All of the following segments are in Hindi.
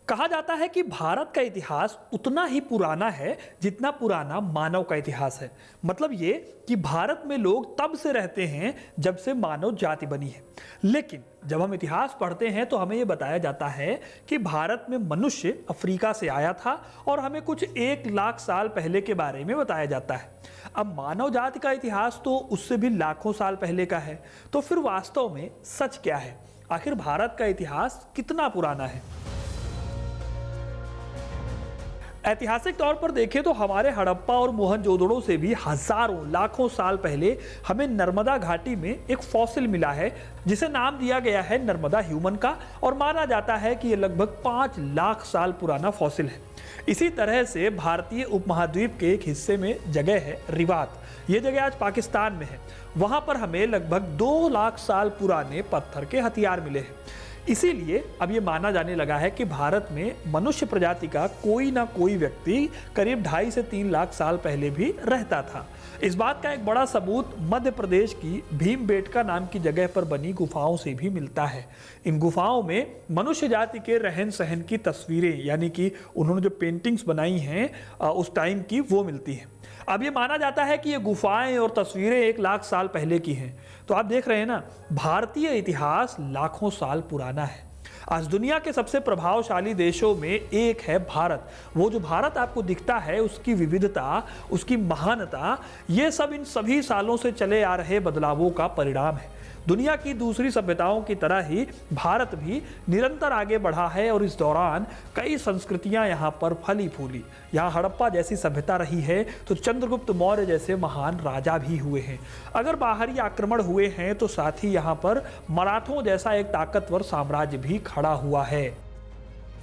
कहा जाता है कि भारत का इतिहास उतना ही पुराना है जितना पुराना मानव का इतिहास है। मतलब ये कि भारत में लोग तब से रहते हैं जब से मानव जाति बनी है। लेकिन जब हम इतिहास पढ़ते हैं तो हमें ये बताया जाता है कि भारत में मनुष्य अफ्रीका से आया था और हमें कुछ 1 लाख साल पहले के बारे में बताया जाता है। अब मानव जाति का इतिहास तो उससे भी लाखों साल पहले का है। तो फिर वास्तव में सच क्या है? आखिर भारत का इतिहास कितना पुराना है? ऐतिहासिक तौर पर देखें तो हमारे हड़प्पा और मोहनजोदड़ो से भी हजारों लाखों साल पहले हमें नर्मदा घाटी में एक फॉसिल मिला है जिसे नाम दिया गया है नर्मदा ह्यूमन का, और माना जाता है कि यह लगभग 5 लाख साल पुराना फॉसिल है। इसी तरह से भारतीय उपमहाद्वीप के एक हिस्से में जगह है रिवात। ये जगह आज पाकिस्तान में है। वहां पर हमें लगभग 2 लाख साल पुराने पत्थर के हथियार मिले हैं। इसीलिए अब ये माना जाने लगा है कि भारत में मनुष्य प्रजाति का कोई ना कोई व्यक्ति करीब 2.5 से 3 लाख साल पहले भी रहता था। इस बात का एक बड़ा सबूत मध्य प्रदेश की भीमबेटका नाम की जगह पर बनी गुफाओं से भी मिलता है। इन गुफाओं में मनुष्य जाति के रहन सहन की तस्वीरें, यानी कि उन्होंने जो पेंटिंग्स बनाई हैं उस टाइम की, वो मिलती हैं। अब ये माना जाता है कि ये गुफाएं और तस्वीरें 1 लाख साल पहले की हैं। तो आप देख रहे हैं ना, भारतीय इतिहास लाखों साल पुराना है। आज दुनिया के सबसे प्रभावशाली देशों में एक है भारत। वो जो भारत आपको दिखता है, उसकी विविधता, उसकी महानता, ये सब इन सभी सालों से चले आ रहे बदलावों का परिणाम है। दुनिया की दूसरी सभ्यताओं की तरह ही भारत भी निरंतर आगे बढ़ा है और इस दौरान कई संस्कृतियां यहाँ पर फली फूली। यहाँ हड़प्पा जैसी सभ्यता रही है तो चंद्रगुप्त मौर्य जैसे महान राजा भी हुए हैं। अगर बाहरी आक्रमण हुए हैं तो साथ ही यहाँ पर मराठों जैसा एक ताकतवर साम्राज्य भी खड़ा हुआ है।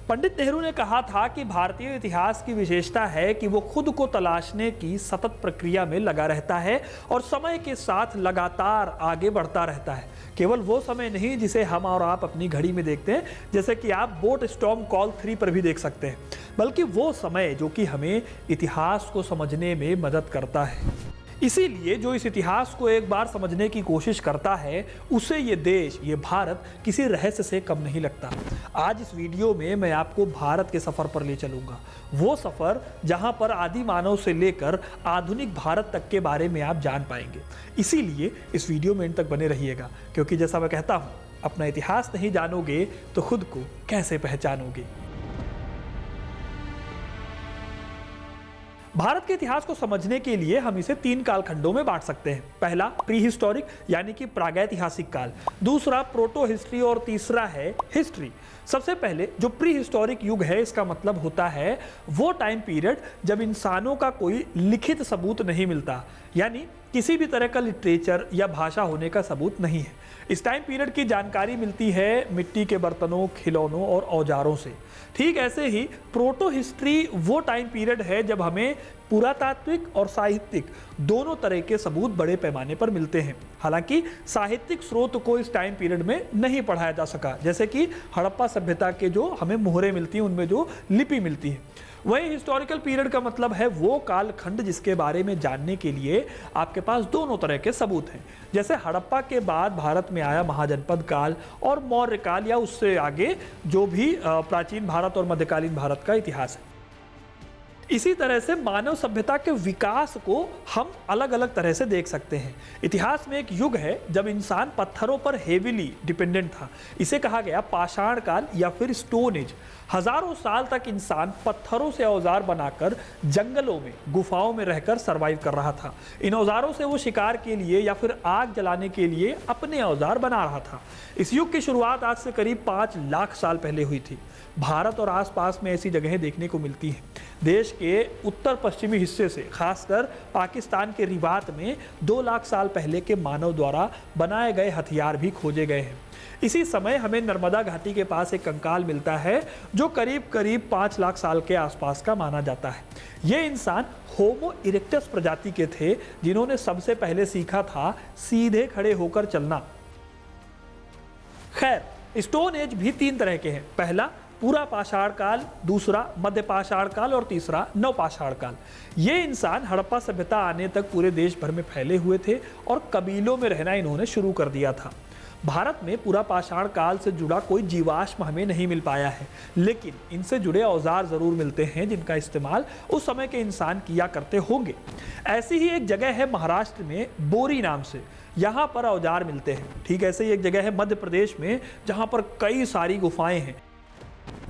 पंडित नेहरू ने कहा था कि भारतीय इतिहास की विशेषता है कि वो खुद को तलाशने की सतत प्रक्रिया में लगा रहता है और समय के साथ लगातार आगे बढ़ता रहता है। केवल वो समय नहीं जिसे हम और आप अपनी घड़ी में देखते हैं, जैसे कि आप बोट स्टॉर्म कॉल 3 पर भी देख सकते हैं, बल्कि वो समय जो कि हमें इतिहास को समझने में मदद करता है। इसीलिए जो इस इतिहास को एक बार समझने की कोशिश करता है, उसे ये देश, ये भारत किसी रहस्य से कम नहीं लगता। आज इस वीडियो में मैं आपको भारत के सफ़र पर ले चलूँगा। वो सफ़र जहाँ पर आदि मानव से लेकर आधुनिक भारत तक के बारे में आप जान पाएंगे। इसीलिए इस वीडियो में इन तक बने रहिएगा, क्योंकि जैसा मैं कहता हूँ, अपना इतिहास नहीं जानोगे तो खुद को कैसे पहचानोगे। भारत के इतिहास को समझने के लिए हम इसे 3 कालखंडों में बांट सकते हैं। पहला प्री हिस्टोरिक यानी कि प्रागैतिहासिक काल, दूसरा प्रोटो हिस्ट्री और तीसरा है हिस्ट्री। सबसे पहले जो प्री हिस्टोरिक युग है, इसका मतलब होता है वो टाइम पीरियड जब इंसानों का कोई लिखित सबूत नहीं मिलता, यानी किसी भी तरह का लिटरेचर या भाषा होने का सबूत नहीं है। इस टाइम पीरियड की जानकारी मिलती है मिट्टी के बर्तनों, खिलौनों और औजारों से। ठीक ऐसे ही प्रोटो हिस्ट्री वो टाइम पीरियड है जब हमें पुरातात्विक और साहित्यिक दोनों तरह के सबूत बड़े पैमाने पर मिलते हैं। हालांकि साहित्यिक स्रोत को इस टाइम पीरियड में नहीं पढ़ाया जा सका, जैसे कि हड़प्पा सभ्यता के जो हमें मोहरें मिलती हैं, उनमें जो लिपि मिलती है। वही हिस्टोरिकल पीरियड का मतलब है वो कालखंड जिसके बारे में जानने के लिए आपके पास दोनों तरह के सबूत हैं। जैसे हड़प्पा के बाद भारत में आया महाजनपद काल और मौर्य काल, या उससे आगे जो भी प्राचीन भारत और मध्यकालीन भारत का इतिहास है। इसी तरह से मानव सभ्यता के विकास को हम अलग अलग तरह से देख सकते हैं। इतिहास में एक युग है जब इंसान पत्थरों पर हेवीली डिपेंडेंट था। इसे कहा गया पाषाण काल या फिर स्टोन एज। हजारों साल तक इंसान पत्थरों से औजार बनाकर जंगलों में, गुफाओं में रहकर सरवाइव कर रहा था। इन औजारों से वो शिकार के लिए या फिर आग जलाने के लिए अपने औजार बना रहा था। इस युग की शुरुआत आज से करीब 5 लाख साल पहले हुई थी। भारत और आसपास में ऐसी जगहें देखने को मिलती हैं। देश के उत्तर पश्चिमी हिस्से से, खासकर पाकिस्तान के रिवात में 2 लाख साल पहले के मानव द्वारा बनाए गए हथियार भी खोजे गए हैं। इसी समय हमें नर्मदा घाटी के पास एक कंकाल मिलता है जो करीब 5 लाख साल के आसपास का माना जाता है। ये इंसान होमो इरेक्टस प्रजाति के थे, जिन्होंने सबसे पहले सीखा था सीधे खड़े होकर चलना। खैर, स्टोन एज भी 3 तरह के हैं। पहला पूरा पाषाण काल, दूसरा मध्य पाषाण काल और तीसरा नवपाषाण काल। ये इंसान हड़प्पा सभ्यता आने तक पूरे देश भर में फैले हुए थे और कबीलों में रहना इन्होंने शुरू कर दिया था। भारत में पूरा पाषाण काल से जुड़ा कोई जीवाश्म हमें नहीं मिल पाया है, लेकिन इनसे जुड़े औजार जरूर मिलते हैं जिनका इस्तेमाल उस समय के इंसान किया करते होंगे। ऐसी ही एक जगह है महाराष्ट्र में बोरी नाम से, यहाँ पर औजार मिलते हैं। ठीक ऐसे ही एक जगह है मध्य प्रदेश में जहाँ पर कई सारी गुफाएं हैं।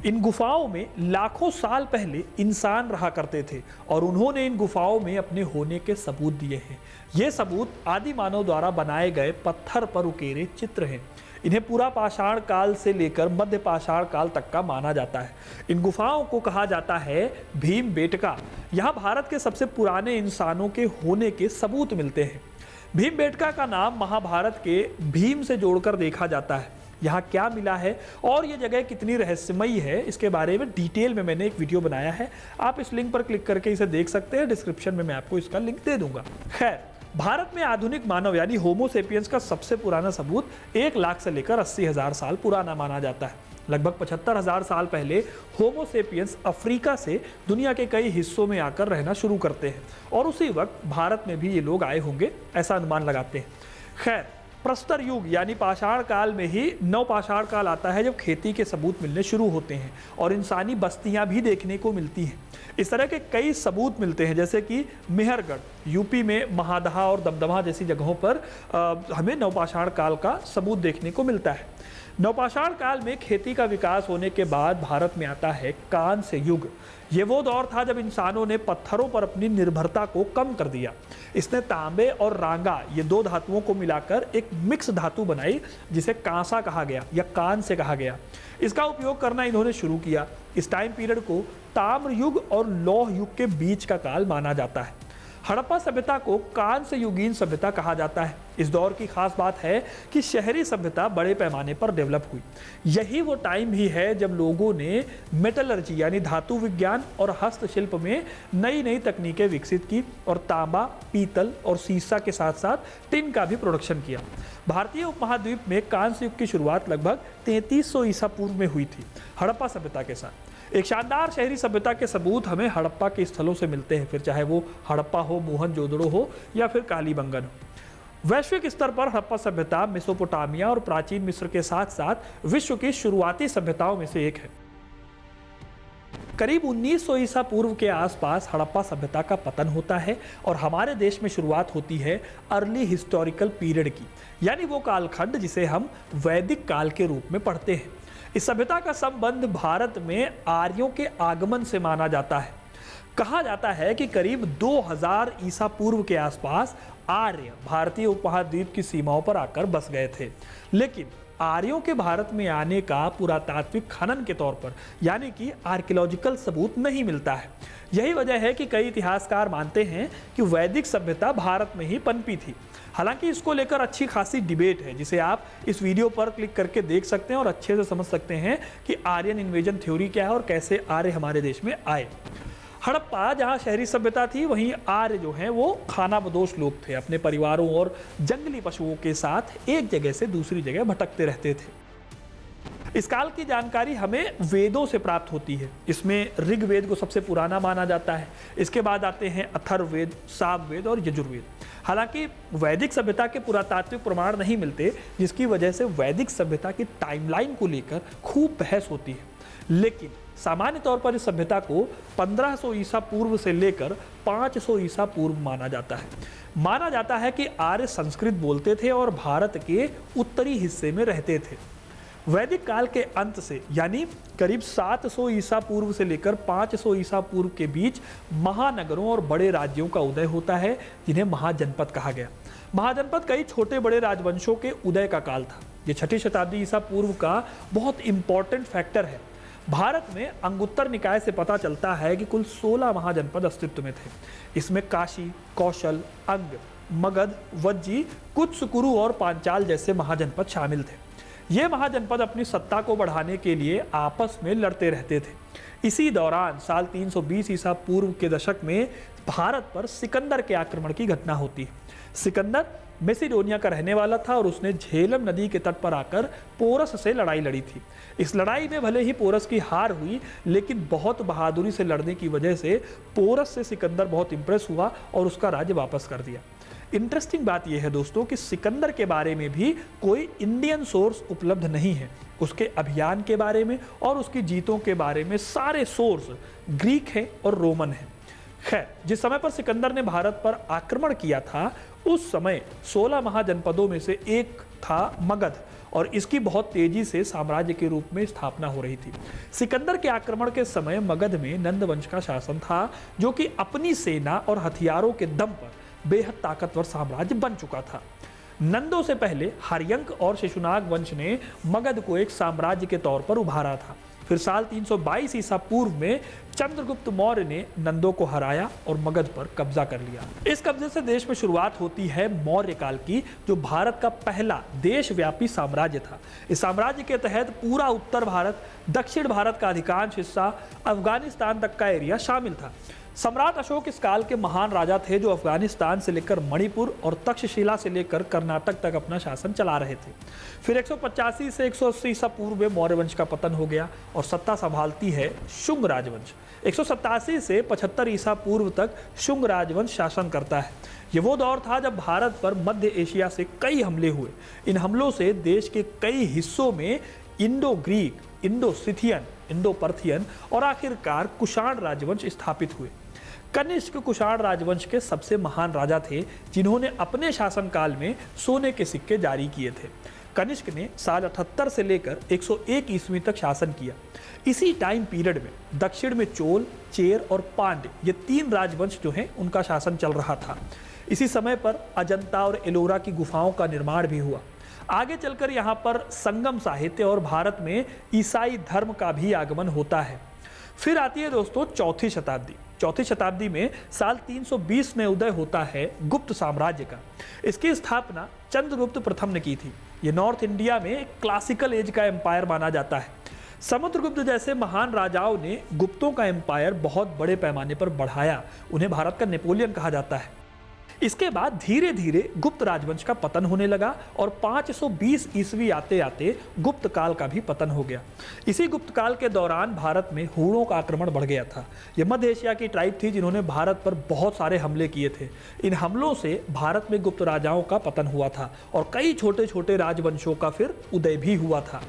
इन गुफाओं में लाखों साल पहले इंसान रहा करते थे और उन्होंने इन गुफाओं में अपने होने के सबूत दिए हैं। ये सबूत आदि मानव द्वारा बनाए गए पत्थर पर उकेरे चित्र हैं। इन्हें पूरा पाषाण काल से लेकर मध्य पाषाण काल तक का माना जाता है। इन गुफाओं को कहा जाता है भीमबेटका। यहाँ भारत के सबसे पुराने इंसानों के होने के सबूत मिलते हैं। भीमबेटका का नाम महाभारत के भीम से जोड़कर देखा जाता है। यहाँ क्या मिला है और ये जगह कितनी रहस्यमयी है, इसके बारे में डिटेल में मैंने एक वीडियो बनाया है। आप इस लिंक पर क्लिक करके इसे देख सकते हैं। डिस्क्रिप्शन में मैं आपको इसका लिंक दे दूंगा। खैर, भारत में आधुनिक मानव यानी होमो सेपियंस का सबसे पुराना सबूत 1 लाख से लेकर 80,000 साल पुराना माना जाता है। लगभग 75,000 साल पहले होमो सेपियंस अफ्रीका से दुनिया के कई हिस्सों में आकर रहना शुरू करते हैं और उसी वक्त भारत में भी ये लोग आए होंगे, ऐसा अनुमान लगाते हैं। खैर, प्रस्तर युग यानी पाषाण काल में ही नवपाषाण काल आता है, जब खेती के सबूत मिलने शुरू होते हैं और इंसानी बस्तियां भी देखने को मिलती हैं। इस तरह के कई सबूत मिलते हैं, जैसे कि मेहरगढ़ यूपी में महादहा और दमदमा जैसी जगहों पर हमें नवपाषाण काल का सबूत देखने को मिलता है। नवपाषाण काल में खेती का विकास होने के बाद भारत में आता है कांस्य युग। ये वो दौर था जब इंसानों ने पत्थरों पर अपनी निर्भरता को कम कर दिया। इसने तांबे और रांगा ये 2 धातुओं को मिलाकर एक मिक्स धातु बनाई जिसे कांसा कहा गया या कांस्य कहा गया। इसका उपयोग करना इन्होंने शुरू किया। इस टाइम पीरियड को ताम्र युग और लौह युग के बीच का काल माना जाता है। हड़प्पा सभ्यता को कांस्य युगीन सभ्यता कहा जाता है। इस दौर की खास बात है कि शहरी सभ्यता बड़े पैमाने पर डेवलप हुई। यही वो टाइम भी है जब लोगों ने मेटलर्जी यानी धातु विज्ञान और हस्तशिल्प में नई नई तकनीकें विकसित की और तांबा, पीतल और सीसा के साथ साथ टिन का भी प्रोडक्शन किया। भारतीय उपमहाद्वीप में कांस्य युग की शुरुआत लगभग 3300 ईसा पूर्व में हुई थी हड़प्पा सभ्यता के साथ। एक शानदार शहरी सभ्यता के सबूत हमें हड़प्पा के स्थलों से मिलते हैं, फिर चाहे वो हड़प्पा हो, मोहनजोदड़ो हो या फिर कालीबंगन हो। वैश्विक स्तर पर हड़प्पा सभ्यता मेसोपोटामिया और प्राचीन मिस्र के साथ साथ विश्व की शुरुआती सभ्यताओं में से एक है। करीब 1900 ईसा पूर्व के आसपास हड़प्पा सभ्यता का पतन होता है और हमारे देश में शुरुआत होती है अर्ली हिस्टोरिकल पीरियड की, यानी वो कालखंड जिसे हम वैदिक काल के रूप में पढ़ते हैं। इस सभ्यता का संबंध भारत में आर्यों के आगमन से माना जाता है। कहा जाता है कि करीब 2000 ईसा पूर्व के आसपास आर्य भारतीय उपमहाद्वीप की सीमाओं पर आकर बस गए थे, लेकिन आर्यों के भारत में आने का पुरातात्विक खनन के तौर पर यानी कि आर्कियोलॉजिकल सबूत नहीं मिलता है। यही वजह है कि कई इतिहासकार मानते हैं कि वैदिक सभ्यता भारत में ही पनपी थी। हालांकि इसको लेकर अच्छी खासी डिबेट है, जिसे आप इस वीडियो पर क्लिक करके देख सकते हैं और अच्छे से समझ सकते हैं कि आर्यन इन्वेजन थ्योरी क्या है और कैसे आर्य हमारे देश में आए। हड़प्पा जहाँ शहरी सभ्यता थी, वहीं आर्य जो हैं वो खानाबदोश लोग थे। अपने परिवारों और जंगली पशुओं के साथ एक जगह से दूसरी जगह भटकते रहते थे। इस काल की जानकारी हमें वेदों से प्राप्त होती है। इसमें ऋग्वेद को सबसे पुराना माना जाता है। इसके बाद आते हैं अथर्ववेद, सामवेद और यजुर्वेद। हालांकि वैदिक सभ्यता के पुरातात्विक प्रमाण नहीं मिलते, जिसकी वजह से वैदिक सभ्यता की टाइमलाइन को लेकर खूब बहस होती है। लेकिन सामान्य तौर पर इस सभ्यता को 1500 ईसा पूर्व से लेकर 500 ईसा पूर्व माना जाता है। माना जाता है कि आर्य संस्कृत बोलते थे और भारत के उत्तरी हिस्से में रहते थे। वैदिक काल के अंत से यानी करीब 700 ईसा पूर्व से लेकर 500 ईसा पूर्व के बीच महानगरों और बड़े राज्यों का उदय होता है, जिन्हें महाजनपद कहा गया। महाजनपद कई छोटे बड़े राजवंशों के उदय का काल था। ये 6ठी शताब्दी ईसा पूर्व का बहुत इंपॉर्टेंट फैक्टर है। भारत में अंगुत्तर निकाय से पता चलता है कि कुल 16 महाजनपद अस्तित्व में थे। इसमें काशी, कौशल, अंग, मगध, वज्जी, कुत्स, कुरु और पांचाल जैसे महाजनपद शामिल थे। ये महाजनपद अपनी सत्ता को बढ़ाने के लिए आपस में लड़ते रहते थे। इसी दौरान साल 320 ईसा पूर्व के दशक में भारत पर सिकंदर के आक्रमण की घटना होती है। सिकंदर मैसिडोनिया का रहने वाला था और उसने झेलम नदी के तट पर आकर पोरस से लड़ाई लड़ी थी। इस लड़ाई में भले ही पोरस की हार हुई, लेकिन बहुत बहादुरी से लड़ने की वजह से पोरस से सिकंदर बहुत इंप्रेस हुआ और उसका राज्य वापस कर दिया। इंटरेस्टिंग बात यह है दोस्तों कि सिकंदर के बारे में भी कोई इंडियन सोर्स उपलब्ध नहीं है। उसके अभियान के बारे में और उसकी जीतों के बारे में सारे सोर्स ग्रीक हैं और रोमन हैं। खैर, जिस समय पर सिकंदर ने भारत पर आक्रमण किया था उस समय 16 महाजनपदों में से एक था मगध और इसकी बहुत तेजी से साम्राज्य के रूप में स्थापना हो रही थी। सिकंदर के आक्रमण के समय मगध में नंद वंश का शासन था, जो कि अपनी सेना और हथियारों के दम पर बेहद ताकतवर साम्राज्य बन चुका था। नंदों से पहले हर्यंक और शिशुनाग वंश ने मगध को एक साम्राज्य के तौर पर उभारा था। फिर साल 322 ईसा पूर्व में चंद्रगुप्त मौर्य ने नंदों को हराया और मगध पर कब्जा कर लिया। इस कब्जे से देश में शुरुआत होती है मौर्य काल की, जो भारत का पहला देशव्यापी साम्राज्य था। इस साम्राज्य के तहत पूरा उत्तर भारत, दक्षिण भारत का अधिकांश हिस्सा, अफगानिस्तान तक का एरिया शामिल था। सम्राट अशोक इस काल के महान राजा थे, जो अफगानिस्तान से लेकर मणिपुर और तक्षशिला से लेकर कर्नाटक तक अपना शासन चला रहे थे। फिर 185 से 180 ईसा पूर्व में मौर्य वंश का पतन हो गया और सत्ता संभालती है शुंग राजवंश। 187 से 75 ईसा पूर्व तक शुंग राजवंश शासन करता है। ये वो दौर था जब भारत पर मध्य एशिया से कई हमले हुए। इन हमलों से देश के कई हिस्सों में Indo Greek, Indo Scythian, Indo Parthian और आखिरकार कुषाण राजवंश स्थापित हुए। कनिष्क कुषाण राजवंश के सबसे महान राजा थे, जिन्होंने अपने शासनकाल में सोने के सिक्के जारी किए थे। कनिष्क ने साल 78 से लेकर 101 ईस्वी तक शासन किया। इसी टाइम पीरियड में दक्षिण में चोल, चेर और पांड्य, ये 3 राजवंश जो हैं उनका शासन चल रहा था। इसी समय पर अजंता और एलोरा की गुफाओं का निर्माण भी हुआ। आगे चलकर यहाँ पर संगम साहित्य और भारत में ईसाई धर्म का भी आगमन होता है। फिर आती है दोस्तों चौथी शताब्दी। चौथी शताब्दी में साल 320 में उदय होता है गुप्त साम्राज्य का। इसकी स्थापना चंद्रगुप्त प्रथम ने की थी। ये नॉर्थ इंडिया में एक क्लासिकल एज का एम्पायर माना जाता है। समुद्रगुप्त जैसे महान राजाओं ने गुप्तों का एम्पायर बहुत बड़े पैमाने पर बढ़ाया। उन्हें भारत का नेपोलियन कहा जाता है। इसके बाद धीरे धीरे गुप्त राजवंश का पतन होने लगा और 520 ईस्वी आते आते गुप्त काल का भी पतन हो गया। इसी गुप्त काल के दौरान भारत में हूणों का आक्रमण बढ़ गया था। ये मध्य एशिया की ट्राइब थी, जिन्होंने भारत पर बहुत सारे हमले किए थे। इन हमलों से भारत में गुप्त राजाओं का पतन हुआ था और कई छोटे छोटे राजवंशों का फिर उदय भी हुआ था।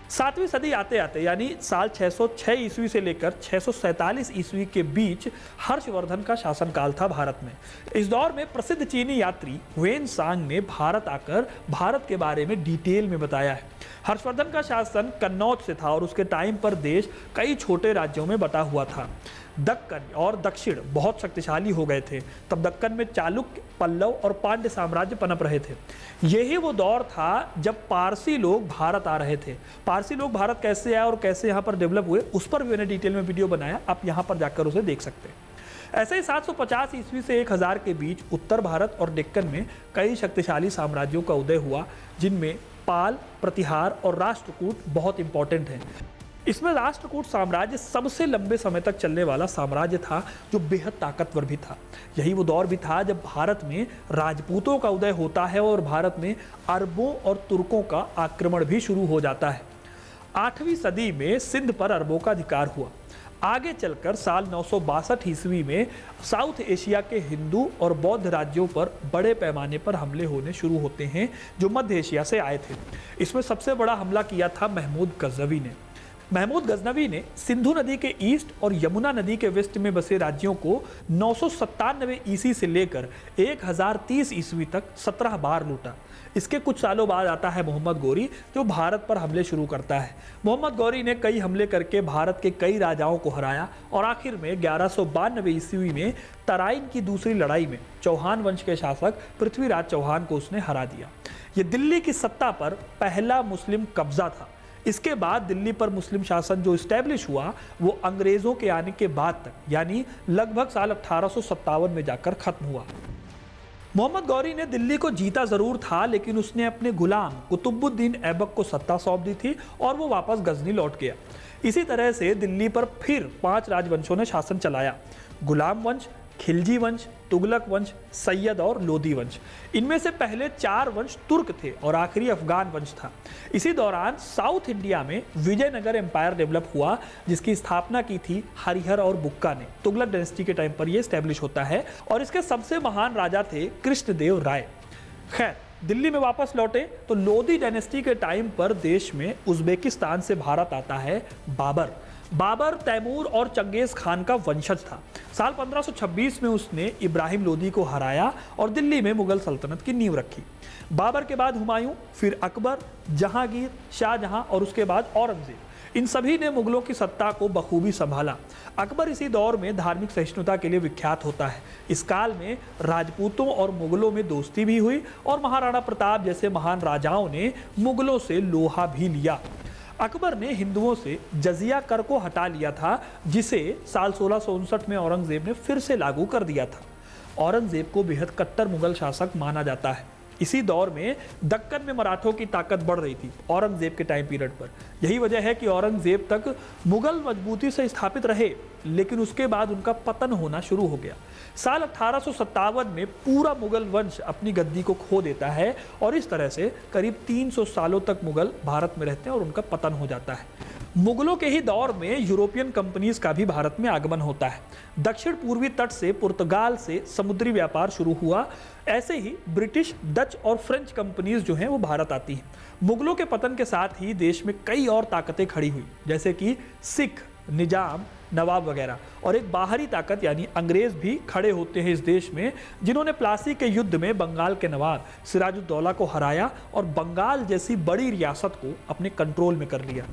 7वीं सदी आते आते यानी साल 606 ईस्वी से लेकर 647 ईस्वी के बीच हर्षवर्धन का शासनकाल था भारत में। इस दौर में प्रसिद्ध चीनी यात्री ह्वेन सांग ने भारत आकर भारत के बारे में डिटेल में बताया है। हर्षवर्धन का शासन कन्नौज से था और उसके टाइम पर देश कई छोटे राज्यों में बटा हुआ था। दक्कन और दक्षिण बहुत शक्तिशाली हो गए थे। तब दक्कन में चालुक्य, पल्लव और पांड्य साम्राज्य पनप रहे थे। यही वो दौर था जब पारसी लोग भारत आ रहे थे। पारसी लोग भारत कैसे आए और कैसे यहाँ पर डेवलप हुए, उस पर भी मैंने डिटेल में वीडियो बनाया, आप यहाँ पर जाकर उसे देख सकते हैं। ऐसे ही 750 ईस्वी से 1000 के बीच उत्तर भारत और डेक्कन में कई शक्तिशाली साम्राज्यों का उदय हुआ, जिनमें पाल, प्रतिहार और राष्ट्रकूट बहुत इंपॉर्टेंट हैं। इसमें राष्ट्रकूट साम्राज्य सबसे लंबे समय तक चलने वाला साम्राज्य था, जो बेहद ताकतवर भी था। यही वो दौर भी था जब भारत में राजपूतों का उदय होता है और भारत में अरबों और तुर्कों का आक्रमण भी शुरू हो जाता है। 8वीं सदी में सिंध पर अरबों का अधिकार हुआ। आगे चलकर साल 962 ईस्वी में साउथ एशिया के हिंदू और बौद्ध राज्यों पर बड़े पैमाने पर हमले होने शुरू होते हैं, जो मध्य एशिया से आए थे। इसमें सबसे बड़ा हमला किया था महमूद गजनवी ने। महमूद गजनवी ने सिंधु नदी के ईस्ट और यमुना नदी के वेस्ट में बसे राज्यों को 997 ईस्वी से लेकर 1030 ईस्वी तक 17 बार लूटा। इसके कुछ सालों बाद आता है मोहम्मद गौरी, जो भारत पर हमले शुरू करता है। मोहम्मद गौरी ने कई हमले करके भारत के कई राजाओं को हराया और आखिर में 1192 ईस्वी में तराइन की दूसरी लड़ाई में चौहान वंश के शासक पृथ्वीराज चौहान को उसने हरा दिया। ये दिल्ली की सत्ता पर पहला मुस्लिम कब्जा था। इसके बाद दिल्ली पर मुस्लिम शासन जो इस्टेब्लिश हुआ, वो अंग्रेजों के आने के बाद तक यानी लगभग साल 1857 में जाकर खत्म हुआ। मोहम्मद गौरी ने दिल्ली को जीता जरूर था, लेकिन उसने अपने गुलाम कुतुबुद्दीन ऐबक को सत्ता सौंप दी थी और वो वापस गजनी लौट गया। इसी तरह से दिल्ली पर फिर 5 राजवंशों ने शासन चलाया: गुलाम वंश, खिलजी वंश, तुगलक वंश, सैयद और लोदी वंश। इनमें से पहले 4 वंश तुर्क थे और आखिरी अफगान वंश था। इसी दौरान साउथ इंडिया में विजयनगर एम्पायर डेवलप हुआ, जिसकी स्थापना की थी हरिहर और बुक्का ने। तुगलक डायनेस्टी के टाइम पर यह स्टैब्लिश होता है और इसके सबसे महान राजा थे कृष्णदेव राय। खैर, दिल्ली में वापस लौटे तो लोदी डायनेस्टी के टाइम पर देश में उज्बेकिस्तान से भारत आता है बाबर। बाबर तैमूर और चंगेज खान का वंशज था। साल 1526 में उसने इब्राहिम लोदी को हराया और दिल्ली में मुगल सल्तनत की नींव रखी। बाबर के बाद हुमायूं, फिर अकबर, जहांगीर, शाहजहां और उसके बाद औरंगजेब, इन सभी ने मुगलों की सत्ता को बखूबी संभाला। अकबर इसी दौर में धार्मिक सहिष्णुता के लिए विख्यात होता है। इस काल में राजपूतों और मुगलों में दोस्ती भी हुई और महाराणा प्रताप जैसे महान राजाओं ने मुगलों से लोहा भी लिया। अकबर ने हिंदुओं से जजिया कर को हटा लिया था, जिसे साल 1659 में औरंगजेब ने फिर से लागू कर दिया था। औरंगजेब को बेहद कट्टर मुगल शासक माना जाता है। इसी दौर में दक्कन में मराठों की ताकत बढ़ रही थी औरंगजेब के टाइम पीरियड पर। यही वजह है कि औरंगजेब तक मुगल मजबूती से स्थापित रहे, लेकिन उसके बाद उनका पतन होना शुरू हो गया। साल 1857 में पूरा मुगल वंश अपनी गद्दी को खो देता है और इस तरह से करीब 300 सालों तक मुगल भारत में रहते हैं और उनका पतन हो जाता है। मुगलों के ही दौर में यूरोपियन कंपनीज का भी भारत में आगमन होता है। दक्षिण पूर्वी तट से पुर्तगाल से समुद्री व्यापार शुरू हुआ। ऐसे ही ब्रिटिश, डच और फ्रेंच कंपनीज जो हैं वो भारत आती हैं। मुगलों के पतन के साथ ही देश में कई और ताकतें खड़ी हुई, जैसे कि सिख, निजाम, नवाब वगैरह, और एक बाहरी ताकत यानी अंग्रेज भी खड़े होते हैं इस देश में, जिन्होंने प्लासी के युद्ध में बंगाल के नवाब सिराजुद्दौला को हराया और बंगाल जैसी बड़ी रियासत को अपने कंट्रोल में कर लिया।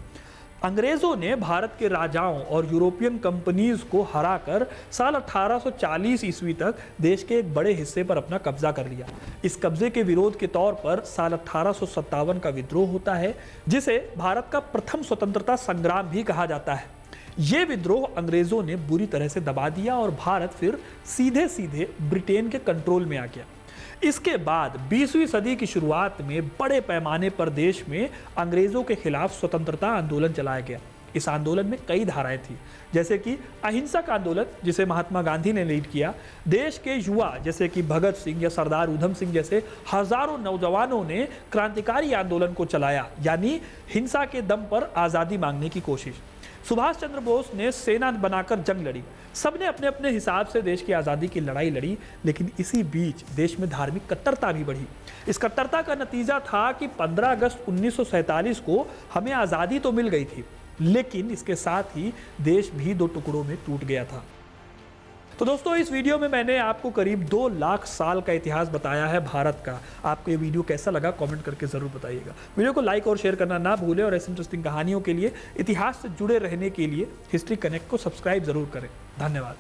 अंग्रेजों ने भारत के राजाओं और यूरोपियन कंपनीज को हराकर साल 1840 ईस्वी तक देश के एक बड़े हिस्से पर अपना कब्जा कर लिया। इस कब्जे के विरोध के तौर पर साल 1857 का विद्रोह होता है, जिसे भारत का प्रथम स्वतंत्रता संग्राम भी कहा जाता है। ये विद्रोह अंग्रेजों ने बुरी तरह से दबा दिया और भारत फिर सीधे सीधे ब्रिटेन के कंट्रोल में आ गया। इसके बाद 20वीं सदी की शुरुआत में बड़े पैमाने पर देश में अंग्रेजों के खिलाफ स्वतंत्रता आंदोलन चलाया गया। इस आंदोलन में कई धाराएं थी, जैसे कि अहिंसक आंदोलन, जिसे महात्मा गांधी ने लीड किया। देश के युवा जैसे कि भगत सिंह या सरदार उधम सिंह जैसे हजारों नौजवानों ने क्रांतिकारी आंदोलन को चलाया, यानी हिंसा के दम पर आज़ादी मांगने की कोशिश। सुभाष चंद्र बोस ने सेना बनाकर जंग लड़ी। सबने अपने अपने हिसाब से देश की आज़ादी की लड़ाई लड़ी, लेकिन इसी बीच देश में धार्मिक कट्टरता भी बढ़ी। इस कट्टरता का नतीजा था कि 15 अगस्त 1947 को हमें आज़ादी तो मिल गई थी, लेकिन इसके साथ ही देश भी 2 टुकड़ों में टूट गया था। तो दोस्तों, इस वीडियो में मैंने आपको करीब 2 लाख साल का इतिहास बताया है भारत का। आपको ये वीडियो कैसा लगा कमेंट करके ज़रूर बताइएगा। वीडियो को लाइक और शेयर करना ना भूलें और ऐसी इंटरेस्टिंग कहानियों के लिए, इतिहास से जुड़े रहने के लिए हिस्ट्री कनेक्ट को सब्सक्राइब ज़रूर करें। धन्यवाद।